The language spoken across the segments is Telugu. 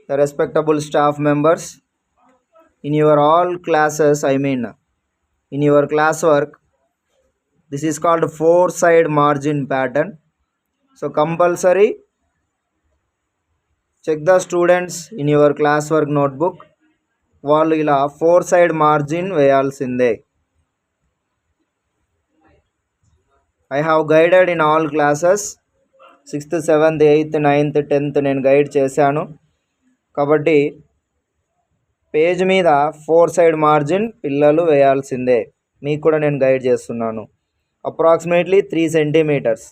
the respectable staff members, in your all classes, in your classwork, this is called four side margin pattern. So compulsory check the students in your classwork notebook, వాళ్ళు ఇలా ఫోర్ సైడ్ మార్జిన్ వేయాల్సిందే. I have guided in all classes, 6th 7th 8th 9th 10th నేను గైడ్ చేశాను. కాబట్టి పేజ్ మీద ఫోర్ సైడ్ మార్జిన్ పిల్లలు వేయాల్సిందే. మీకు కూడా నేను గైడ్ చేస్తున్నాను. అప్రాక్సిమేట్లీ 3 సెంటీమీటర్స్,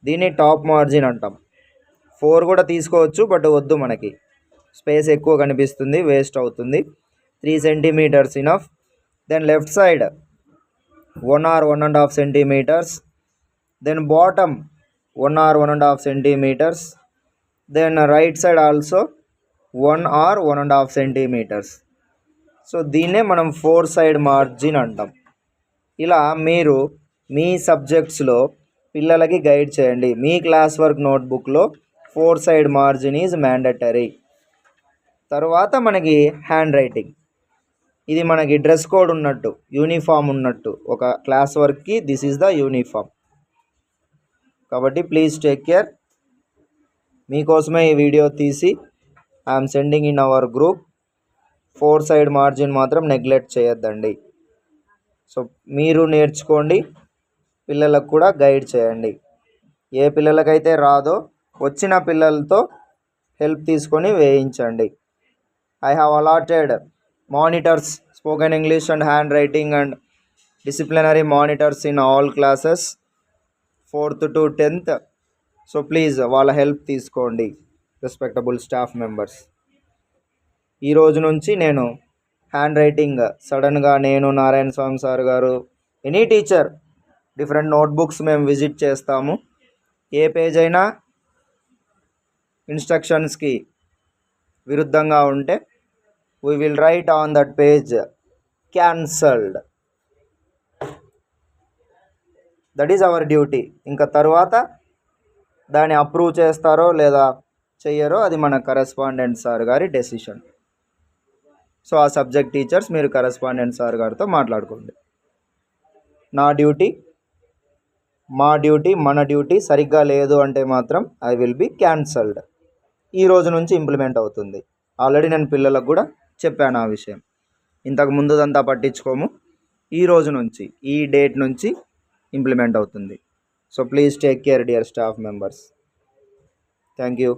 దీన్ని టాప్ మార్జిన్ అంటాం. 4 కూడా తీసుకోవచ్చు, బట్ వద్దు, మనకి స్పేస్ ఎక్కువ కనిపిస్తుంది, వేస్ట్ అవుతుంది. 3 centimetres enough. Then left side 1 or 1.5 centimetres. Then bottom 1 or 1.5 centimetres. Then right side also 1 or 1.5 centimetres. So దీన్నే మనం ఫోర్ సైడ్ మార్జిన్ అంటాం. ఇలా మీరు మీ సబ్జెక్ట్స్లో పిల్లలకి గైడ్ చేయండి. మీ క్లాస్ వర్క్ నోట్బుక్లో four side margin is mandatory. తర్వాత మనకి హ్యాండ్ రైటింగ్, ఇది మనకి డ్రెస్ కోడ్ ఉన్నట్టు, యూనిఫామ్ ఉన్నట్టు. ఒక క్లాస్ వర్క్కి దిస్ ఈజ్ ద యూనిఫామ్. కాబట్టి ప్లీజ్ టేక్ కేర్. మీకోసమే ఈ వీడియో తీసి I'm sending in our group. Four side margin మాత్రం నెగ్లెక్ట్ చేయొద్దండి. సో మీరు నేర్చుకోండి, పిల్లలకు కూడా గైడ్ చేయండి. ఏ పిల్లలకైతే రాదో వచ్చిన పిల్లలతో హెల్ప్ తీసుకొని వేయించండి. I have allotted monitors, spoken English and hand writing and disciplinary monitors in all classes 4th to 10th. So please వాళ్ళ హెల్ప్ తీసుకోండి, రెస్పెక్టబుల్ స్టాఫ్ మెంబర్స్. ఈరోజు నుంచి నేను హ్యాండ్ రైటింగ్ సడన్గా నేను, నారాయణ స్వామి సార్ గారు, ఎనీ టీచర్, డిఫరెంట్ నోట్బుక్స్ మేము విజిట్ చేస్తాము. ఏ పేజ్ అయినా ఇన్స్ట్రక్షన్స్కి విరుద్ధంగా ఉంటే we will write on that page cancelled. That is our duty. ఇంకా తర్వాత దాన్ని అప్రూవ్ చేస్తారో లేదా చెయ్యరో అది మన కరెస్పాండెంట్ సార్ గారి డెసిషన్. సో ఆ సబ్జెక్ట్ టీచర్స్ మీరు కరెస్పాండెంట్ సార్ గారితో మాట్లాడుకోండి. నా డ్యూటీ, మా డ్యూటీ, మన డ్యూటీ సరిగ్గా లేదు అంటే మాత్రం ఐ విల్ బి క్యాన్సల్డ్. ఈ రోజు నుంచి ఇంప్లిమెంట్ అవుతుంది. ఆల్రెడీ నేను పిల్లలకు కూడా చెప్పాను ఆ విషయం. ఇంతకు ముందుదంతా పట్టించుకోము, ఈ రోజు నుంచి, ఈ డేట్ నుంచి ఇంప్లిమెంట్ అవుతుంది. So please take care dear staff members. Thank you.